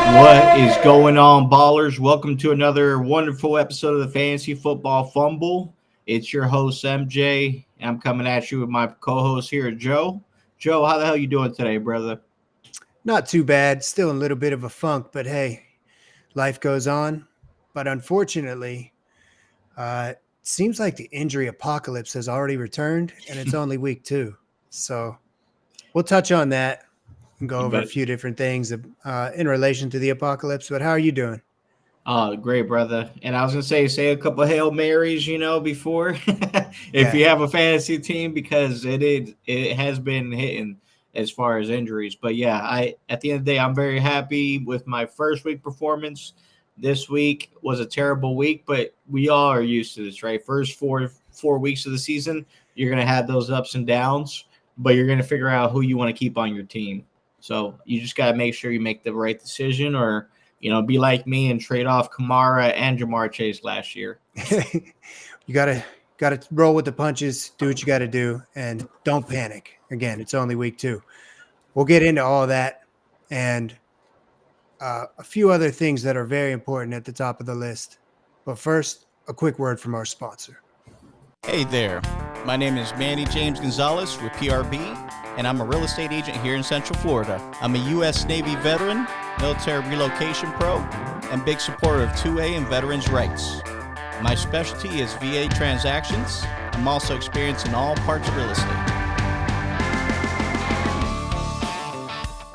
What is going on, ballers? Welcome to another wonderful episode of the Fantasy Football Fumble. It's your host, MJ, and I'm coming at you with my co-host here, Joe. Joe, how the hell you doing today, brother? Not too bad. Still in a little bit of a funk, but hey, life goes on. But unfortunately, it seems like the injury apocalypse has already returned, and it's only week 2. So we'll touch on that and go You over a bet. few different things in relation to the apocalypse. But how are you doing? Oh, great, brother. And I was gonna say a couple Hail Marys, before if Yeah. you have a fantasy team, because it has been hitting as far as injuries. But yeah, I at the end of the day, I'm very happy with my first week performance. This week was a terrible week, but we all are used to this, right? First four weeks of the season, you're gonna have those ups and downs, but you're gonna figure out who you want to keep on your team. So you just gotta make sure you make the right decision, or be like me and trade off Kamara and Jamar Chase last year. You gotta roll with the punches, do what you gotta do, and don't panic. Again, it's only week 2. We'll get into all that and a few other things that are very important at the top of the list. But first, a quick word from our sponsor. Hey there, my name is Manny James Gonzalez with PRB, and I'm a real estate agent here in Central Florida. I'm a U.S. Navy veteran, military relocation pro, and big supporter of 2A and veterans' rights. My specialty is VA transactions. I'm also experienced in all parts of real estate.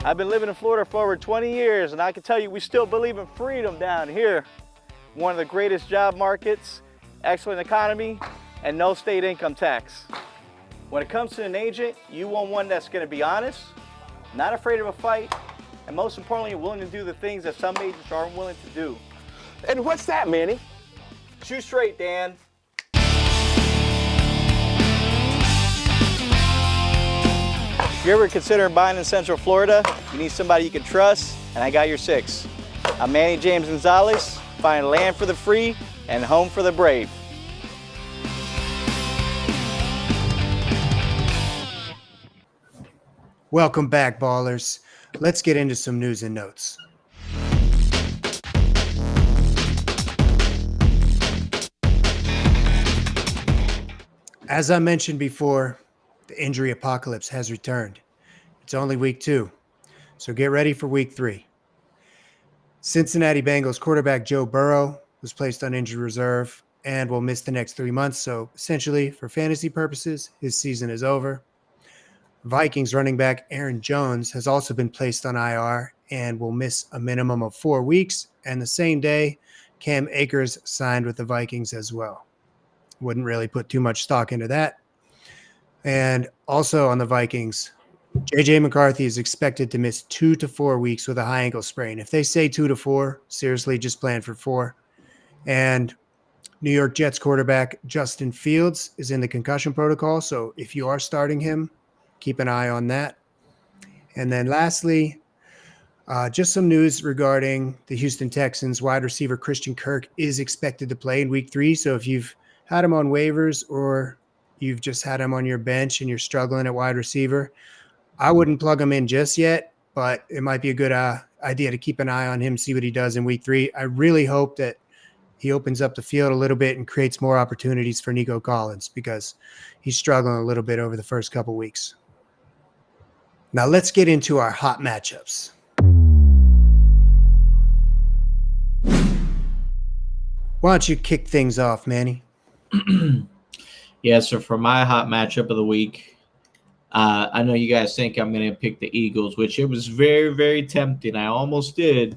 I've been living in Florida for over 20 years, and I can tell you we still believe in freedom down here. One of the greatest job markets, excellent economy, and no state income tax. When it comes to an agent, you want one that's going to be honest, not afraid of a fight, and most importantly, willing to do the things that some agents aren't willing to do. And what's that, Manny? Shoot straight, Dan. If you're ever considering buying in Central Florida, you need somebody you can trust, and I got your 6. I'm Manny James Gonzalez, find land for the free and home for the brave. Welcome back, ballers. Let's get into some news and notes. As I mentioned before, the injury apocalypse has returned. It's only week 2, so get ready for week 3. Cincinnati Bengals quarterback Joe Burrow was placed on injured reserve and will miss the next 3 months. So essentially, for fantasy purposes, his season is over. Vikings running back Aaron Jones has also been placed on IR and will miss a minimum of 4 weeks. And the same day, Cam Akers signed with the Vikings as well. Wouldn't really put too much stock into that. And also on the Vikings, J.J. McCarthy is expected to miss 2 to 4 weeks with a high ankle sprain. If they say 2 to 4, seriously, just plan for 4. And New York Jets quarterback Justin Fields is in the concussion protocol. So if you are starting him, keep an eye on that. And then lastly, just some news regarding the Houston Texans. Wide receiver Christian Kirk is expected to play in week 3. So if you've had him on waivers or you've just had him on your bench and you're struggling at wide receiver, I wouldn't plug him in just yet, but it might be a good idea to keep an eye on him, see what he does in week 3. I really hope that he opens up the field a little bit and creates more opportunities for Nico Collins because he's struggling a little bit over the first couple weeks. Now let's get into our hot matchups. Why don't you kick things off, Manny? Yeah, so for my hot matchup of the week, I know you guys think I'm going to pick the Eagles, which it was very, very tempting. I almost did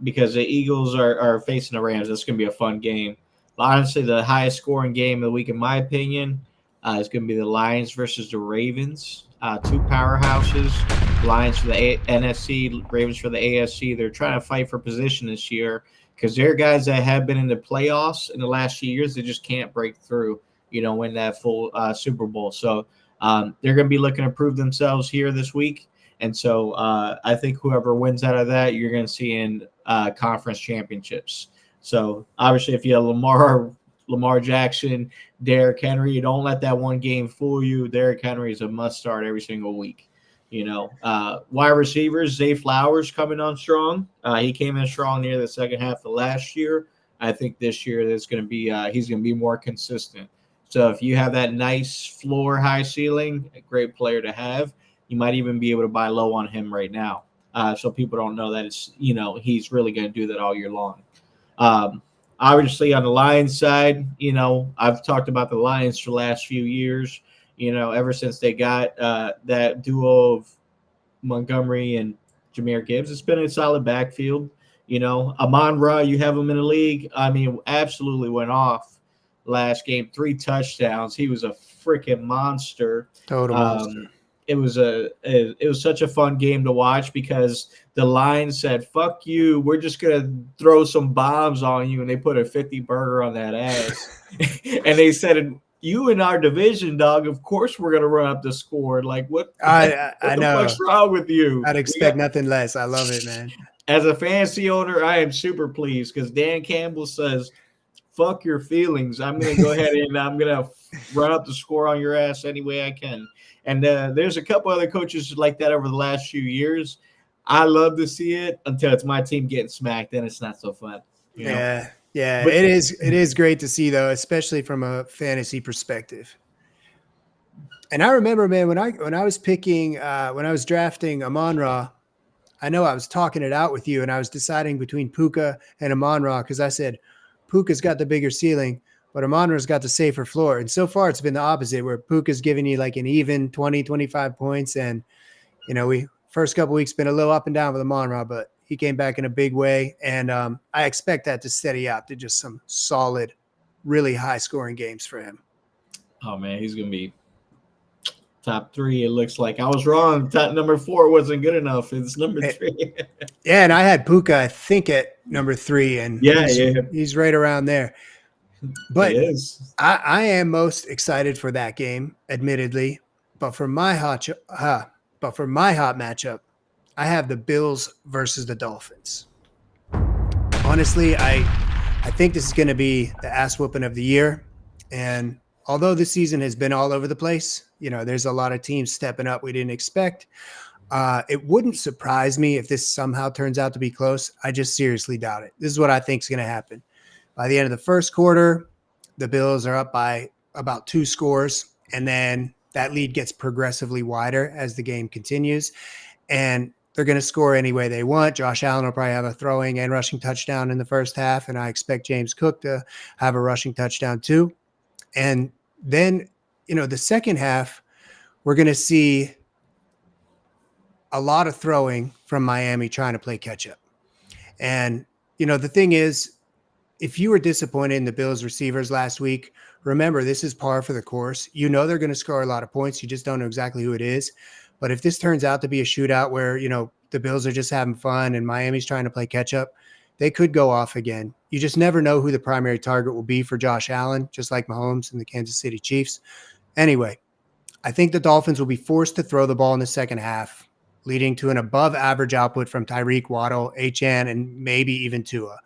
because the Eagles are facing the Rams. That's going to be a fun game. Honestly, the highest scoring game of the week, in my opinion, is going to be the Lions versus the Ravens. 2 powerhouses, Lions for the NFC, Ravens for the AFC. They're trying to fight for position this year because they're guys that have been in the playoffs in the last few years. They just can't break through, win that full Super Bowl. So they're going to be looking to prove themselves here this week. And so I think whoever wins out of that, you're going to see in conference championships. So obviously, if you have Lamar Jackson, Derrick Henry, you don't let that one game fool you. Derrick Henry is a must start every single week. Wide receivers, Zay Flowers coming on strong. He came in strong near the second half of last year. I think this year there's going to be he's going to be more consistent. So if you have that nice floor, high ceiling, a great player to have. You might even be able to buy low on him right now. So people don't know that he's really going to do that all year long. Obviously, on the Lions side, I've talked about the Lions for the last few years. Ever since they got that duo of Montgomery and Jahmyr Gibbs, it's been a solid backfield. Amon-Ra, you have him in the league. I mean, absolutely went off last game, 3 touchdowns. He was a freaking monster. Total monster. It was such a fun game to watch because the Lions said, "Fuck you, we're just gonna throw some bombs on you," and they put a 50 burger on that ass. And they said, "You in our division, dog. Of course we're gonna run up the score." Like what? I what the know. fuck's wrong with you? I'd expect nothing less. I love it, man. As a fantasy owner, I am super pleased because Dan Campbell says, "Fuck your feelings. I'm gonna go ahead and I'm gonna run up the score on your ass any way I can." And there's a couple other coaches like that over the last few years. I love to see it until it's my team getting smacked. Then it's not so fun. Yeah. Yeah, But it is. It is great to see, though, especially from a fantasy perspective. And I remember, man, when I was picking, when I was drafting Amon-Ra, I know I was talking it out with you, and I was deciding between Puka and Amon-Ra because I said Puka's got the bigger ceiling, but Amon-Ra's got the safer floor. And so far, it's been the opposite, where Puka's giving you like an even 20, 25 points. And, we first couple weeks been a little up and down with Amon-Ra, but he came back in a big way. And I expect that to steady out to just some solid, really high-scoring games for him. Oh, man, he's going to be top 3, it looks like. I was wrong. Top number 4 wasn't good enough. It's number 3. Yeah, and I had Puka, I think, at number 3, and he's right around there. But I am most excited for that game, admittedly. But for my hot matchup, I have the Bills versus the Dolphins. Honestly, I think this is going to be the ass whooping of the year. And although this season has been all over the place, there's a lot of teams stepping up we didn't expect. It wouldn't surprise me if this somehow turns out to be close. I just seriously doubt it. This is what I think is going to happen. By the end of the first quarter, the Bills are up by about 2 scores, and then that lead gets progressively wider as the game continues, and they're going to score any way they want. Josh Allen will probably have a throwing and rushing touchdown in the first half, and I expect James Cook to have a rushing touchdown too. And then, the second half, we're going to see a lot of throwing from Miami trying to play catch up. And, the thing is, if you were disappointed in the Bills receivers last week, remember, this is par for the course. They're going to score a lot of points. You just don't know exactly who it is. But if this turns out to be a shootout where, the Bills are just having fun and Miami's trying to play catch up, they could go off again. You just never know who the primary target will be for Josh Allen, just like Mahomes and the Kansas City Chiefs. Anyway, I think the Dolphins will be forced to throw the ball in the second half, leading to an above average output from Tyreek, Waddle, Achane, and maybe even Tua.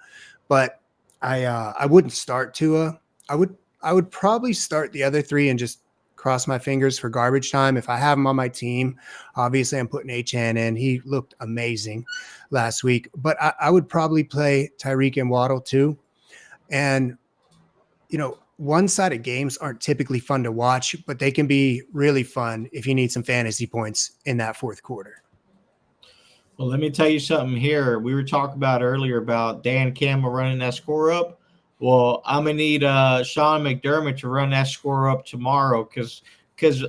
But I wouldn't start Tua. I would probably start the other 3 and just cross my fingers for garbage time. If I have him on my team, obviously I'm putting Achane in. He looked amazing last week. But I would probably play Tyreek and Waddle too. And, one-sided games aren't typically fun to watch, but they can be really fun if you need some fantasy points in that fourth quarter. Well, let me tell you something here. We were talking about earlier about Dan Campbell running that score up. Well, I'm going to need Sean McDermott to run that score up tomorrow because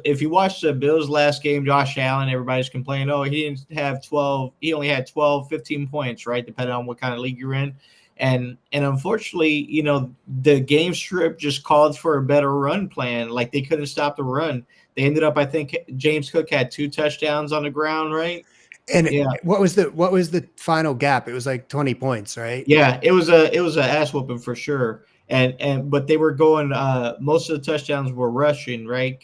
if you watch the Bills' last game, Josh Allen, everybody's complaining, he didn't have 12. He only had 12, 15 points, right, depending on what kind of league you're in. And unfortunately, the game script just called for a better run plan. Like they couldn't stop the run. They ended up, I think, James Cook had 2 touchdowns on the ground, right? And what was the final gap? It was like 20 points, right? Yeah, it was a ass whooping for sure. But they were going. Most of the touchdowns were rushing, right?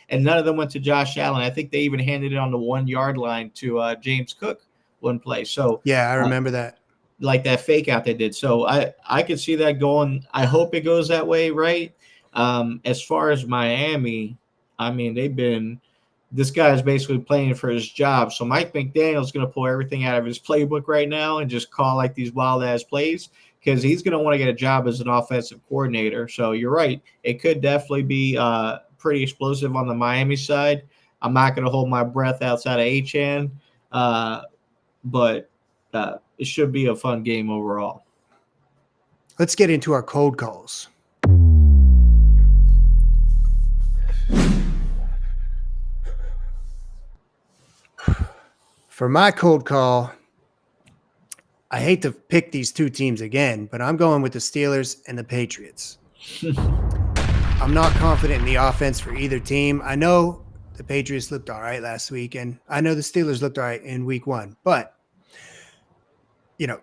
And none of them went to Josh Allen. I think they even handed it on the 1-yard line to James Cook one play. So yeah, I remember that. Like that fake out they did. So I could see that going. I hope it goes that way, right? As far as Miami, I mean they've been this guy is basically playing for his job. So Mike McDaniel's going to pull everything out of his playbook right now and just call like these wild ass plays because he's going to want to get a job as an offensive coordinator. So you're right. It could definitely be pretty explosive on the Miami side. I'm not going to hold my breath outside of H-Chan, but it should be a fun game overall. Let's get into our cold calls. For my cold call, I hate to pick these two teams again, but I'm going with the Steelers and the Patriots. I'm not confident in the offense for either team. I know the Patriots looked all right last week, and I know the Steelers looked all right in week 1, but the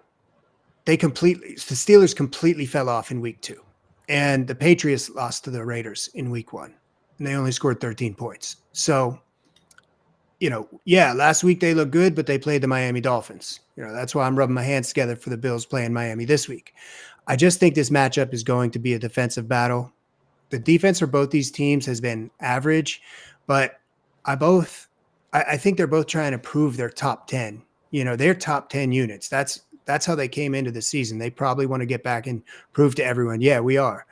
Steelers completely fell off in week 2, and the Patriots lost to the Raiders in week 1, and they only scored 13 points. So, last week they looked good, but they played the Miami Dolphins. That's why I'm rubbing my hands together for the Bills playing Miami this week. I just think this matchup is going to be a defensive battle. The defense for both these teams has been average, but I think they're both trying to prove their top 10. Their top 10 units. That's how they came into the season. They probably want to get back and prove to everyone, yeah, we are.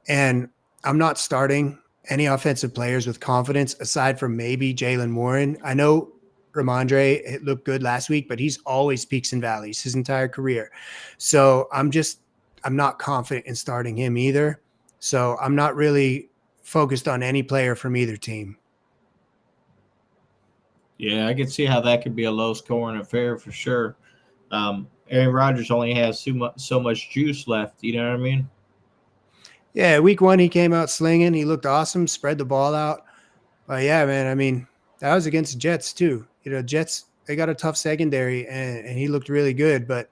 And I'm not starting any offensive players with confidence aside from maybe Jaylen Warren. I know Ramondre looked good last week, but he's always peaks and valleys his entire career. So I'm not confident in starting him either. So I'm not really focused on any player from either team. Yeah, I can see how that could be a low-scoring affair for sure. Aaron Rodgers only has so much juice left. You know what I mean? Yeah, week 1 he came out slinging. He looked awesome, spread the ball out. But yeah, man, I mean, that was against the Jets too. Jets, they got a tough secondary, and he looked really good. But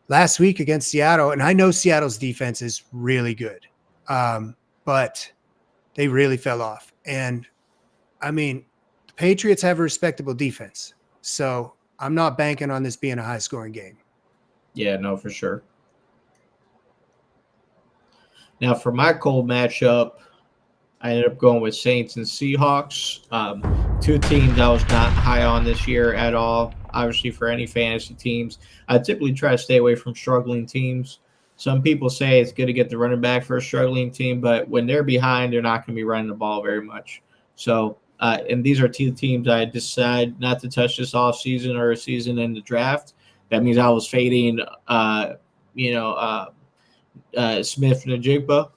last week against Seattle, and I know Seattle's defense is really good, but they really fell off. And, I mean, the Patriots have a respectable defense. So I'm not banking on this being a high-scoring game. Yeah, no, for sure. Now, for my cold matchup, I ended up going with Saints and Seahawks. Two teams I was not high on this year at all. Obviously, for any fantasy teams, I typically try to stay away from struggling teams. Some people say it's good to get the running back for a struggling team, but when they're behind, they're not going to be running the ball very much. So, and these are two teams I decided not to touch this offseason or a season in the draft. That means I was fading, Smith and Njigba.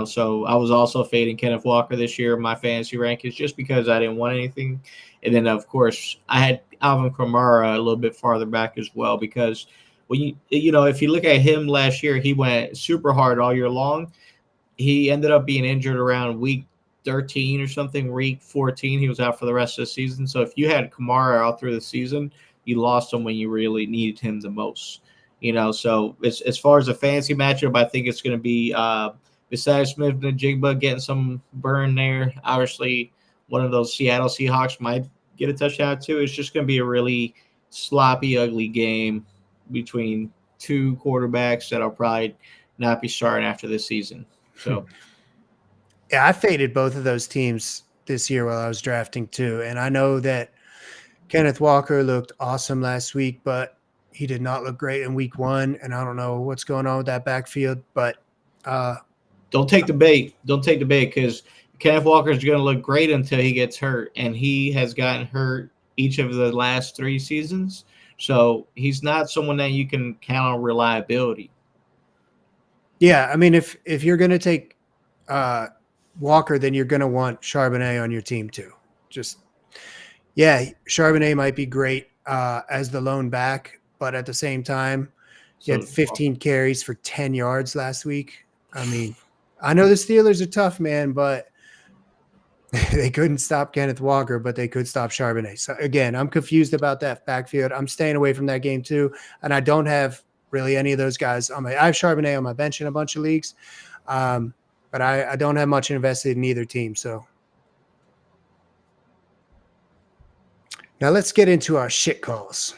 So I was also fading Kenneth Walker this year in my fantasy rankings just because I didn't want anything. And then, of course, I had Alvin Kamara a little bit farther back as well because when if you look at him last year, he went super hard all year long. He ended up being injured around week 13 or something, week 14. He was out for the rest of the season. So if you had Kamara all through the season, you lost him when you really needed him the most. So as far as a fantasy matchup, I think it's going to be besides Smith and Jigba getting some burn there. Obviously, one of those Seattle Seahawks might get a touchdown too. It's just going to be a really sloppy, ugly game between two quarterbacks that'll probably not be starting after this season. So, yeah, I faded both of those teams this year while I was drafting too, and I know that Kenneth Walker looked awesome last week, but he did not look great in week 1, and I don't know what's going on with that backfield. But don't take the bait. Don't take the bait because Kenneth Walker is going to look great until he gets hurt, and he has gotten hurt each of the last 3 seasons. So he's not someone that you can count on reliability. Yeah, I mean, if you're going to take Walker, then you're going to want Charbonnet on your team too. Charbonnet might be great as the lone back, but at the same time, he had 15 carries for 10 yards last week. I mean, I know the Steelers are tough, man, but they couldn't stop Kenneth Walker, but they could stop Charbonnet. So, again, I'm confused about that backfield. I'm staying away from that game too, and I don't have really any of those guys I have Charbonnet on my bench in a bunch of leagues, but I don't have much invested in either team. So now let's get into our shit calls.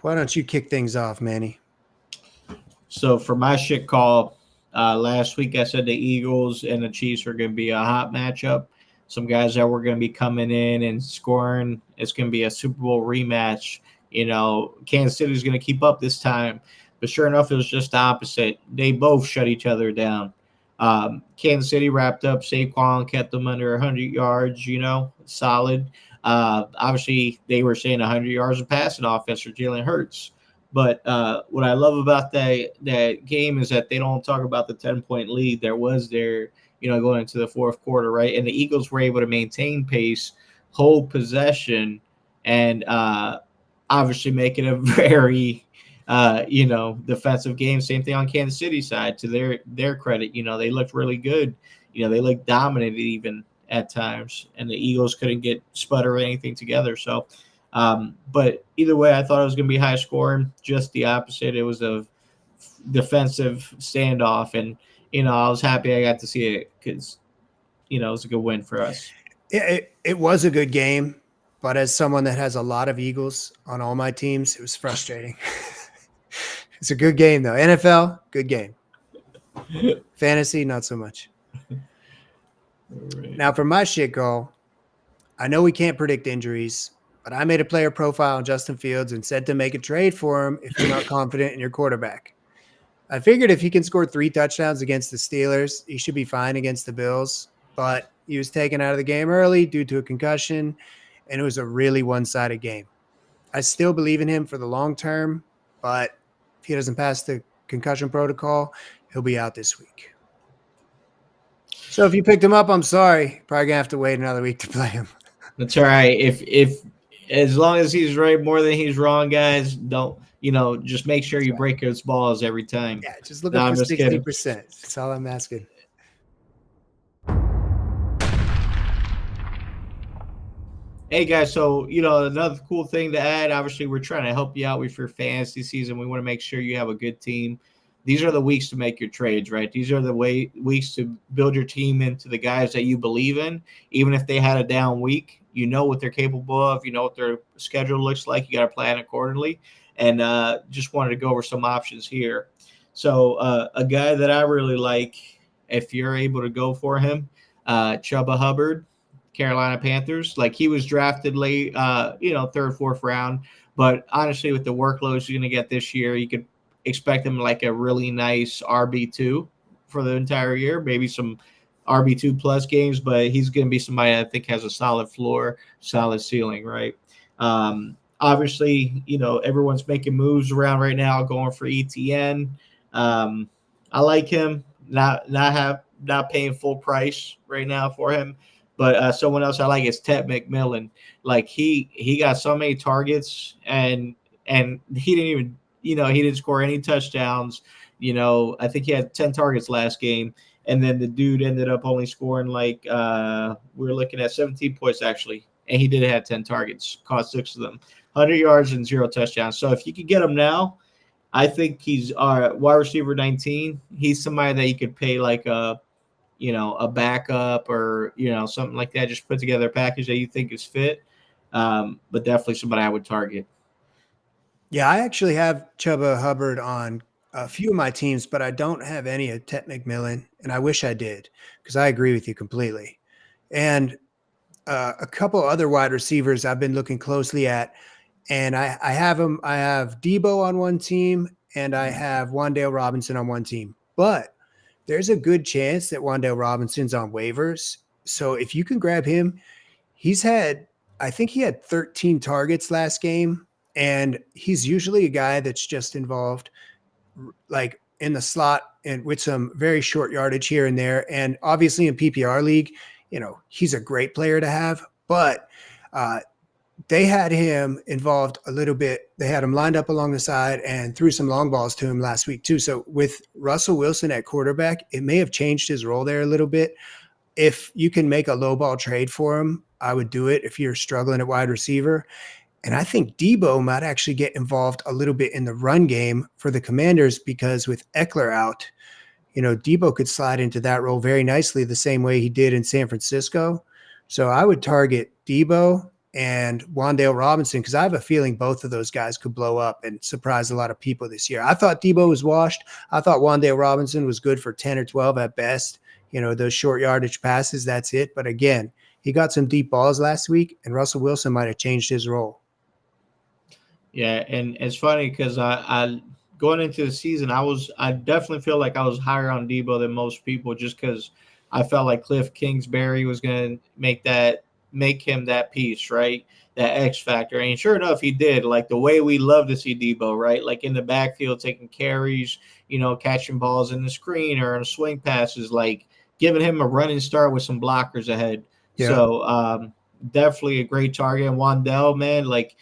Why don't you kick things off, Manny? So for my shit call, last week I said the Eagles and the Chiefs are going to be a hot matchup. Some guys that were going to be coming in and scoring. It's going to be a Super Bowl rematch. Kansas City's going to keep up this time. But sure enough, it was just the opposite. They both shut each other down. Kansas City wrapped up Saquon, kept them under 100 yards, solid. Obviously, they were saying 100 yards of passing offense for Jalen Hurts. But what I love about that game is that they don't talk about the 10-point lead that was there, going into the fourth quarter, right? And the Eagles were able to maintain pace, hold possession, and obviously make it a very defensive game. Same thing on Kansas City side. To their credit, they looked really good. They looked dominant even at times, and the Eagles couldn't get sputter or anything together. So, but either way, I thought it was going to be high scoring. Just the opposite. It was a defensive standoff, and I was happy I got to see it because it was a good win for us. It was a good game, but as someone that has a lot of Eagles on all my teams, it was frustrating. It's a good game, though. NFL, good game. Fantasy, not so much. Right. Now, for my shit goal, I know we can't predict injuries, but I made a player profile on Justin Fields and said to make a trade for him if you're not confident in your quarterback. I figured if he can score 3 touchdowns against the Steelers, he should be fine against the Bills, but he was taken out of the game early due to a concussion, and it was a really one-sided game. I still believe in him for the long term, but if he doesn't pass the concussion protocol, he'll be out this week. So if you picked him up, I'm sorry. Probably gonna have to wait another week to play him. That's all right. If as long as he's right more than he's wrong, guys, don't just make sure you break his balls every time. Yeah, just look up for 60%. That's all I'm asking. Hey guys, so another cool thing to add. Obviously, we're trying to help you out with your fantasy season. We want to make sure you have a good team. These are the weeks to make your trades, right? These are the weeks to build your team into the guys that you believe in. Even if they had a down week, you know what they're capable of. You know what their schedule looks like. You got to plan accordingly. And just wanted to go over some options here. So a guy that I really like, if you're able to go for him, Chuba Hubbard, Carolina Panthers. Like, he was drafted late, third, fourth round. But honestly, with the workloads he's going to get this year, you could expect him like a really nice RB2 for the entire year, maybe some RB2 plus games, but he's going to be somebody I think has a solid floor, solid ceiling, right? Obviously, everyone's making moves around right now, going for ETN. I like him, not paying full price right now for him. But someone else I like is Ted McMillan. Like, he got so many targets, and he didn't even, he didn't score any touchdowns. I think he had 10 targets last game, and then the dude ended up only scoring we were looking at 17 points actually, and he did have 10 targets, caught 6 of them, 100 yards and 0 touchdowns. So if you could get him now, I think he's our wide receiver 19. He's somebody that you could pay like a backup or, something like that. Just put together a package that you think is fit. But definitely somebody I would target. Yeah, I actually have Chuba Hubbard on a few of my teams, but I don't have any of Ted McMillan, and I wish I did because I agree with you completely. And a couple other wide receivers I've been looking closely at, and I have them. I have Debo on one team, and I have Wan'Dale Robinson on one team. But there's a good chance that Wan'Dale Robinson's on waivers. So if you can grab him, I think he had 13 targets last game, and he's usually a guy that's just involved like in the slot and with some very short yardage here and there. And obviously in PPR league, he's a great player to have, but they had him involved a little bit. They had him lined up along the side and threw some long balls to him last week too. So with Russell Wilson at quarterback, it may have changed his role there a little bit. If you can make a low ball trade for him, I would do it if you're struggling at wide receiver. And I think Debo might actually get involved a little bit in the run game for the Commanders because with Eckler out, Debo could slide into that role very nicely the same way he did in San Francisco. So I would target Debo and Wan'Dale Robinson, because I have a feeling both of those guys could blow up and surprise a lot of people this year. I thought Debo was washed. I thought Wan'Dale Robinson was good for 10 or 12 at best. Those short yardage passes, that's it. But again, he got some deep balls last week, and Russell Wilson might have changed his role. Yeah, and it's funny because I going into the season, I definitely feel like I was higher on Debo than most people, just because I felt like Cliff Kingsbury was going to make him that piece, right? That X factor. And sure enough, he did. Like the way we love to see Debo, right? Like in the backfield, taking carries, catching balls in the screen or on swing passes, like giving him a running start with some blockers ahead. Yeah. So definitely a great target. And Wan'Dale, man, like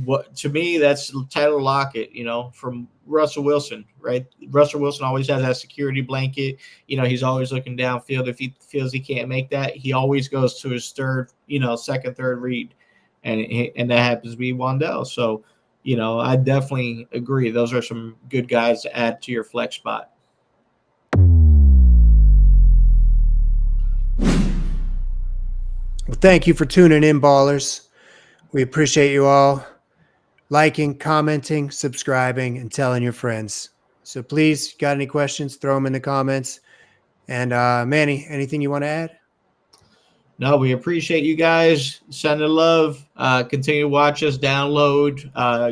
what to me, that's Tyler Lockett, from Russell Wilson, right? Russell Wilson always has that security blanket. He's always looking downfield. If he feels he can't make that, he always goes to his second, third read. And that happens to be Wan'Dale. So, I definitely agree. Those are some good guys to add to your flex spot. Well, thank you for tuning in, ballers. We appreciate you all liking, commenting, subscribing, and telling your friends. So please, got any questions, throw them in the comments. And Manny, anything you want to add? No, we appreciate you guys. Send the love. Continue to watch us, download,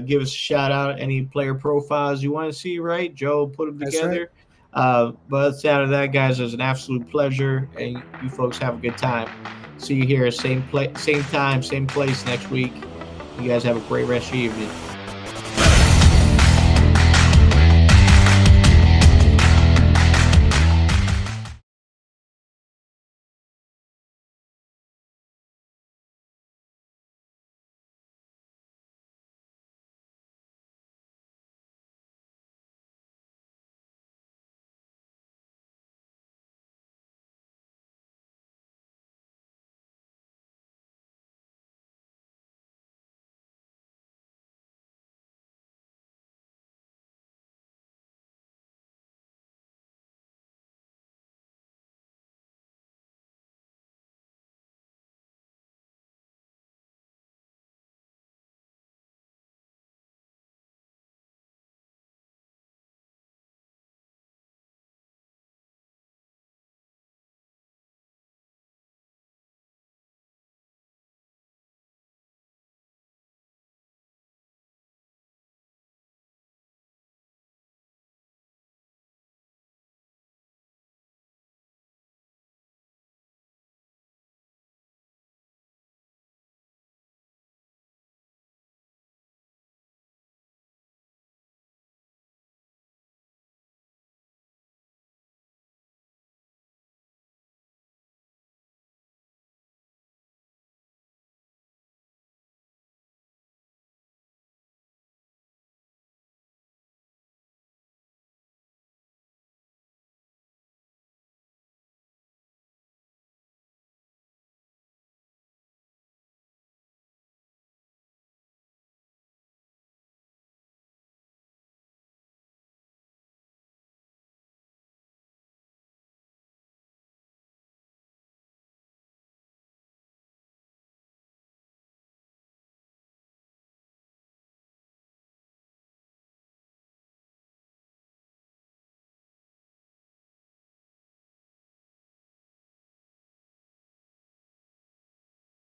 give us a shout out. Any player profiles you want to see, right? Joe put them together. Right. But outside of that, guys, it was an absolute pleasure. And you folks have a good time. See you here, same time, same place next week. You guys have a great rest of your evening.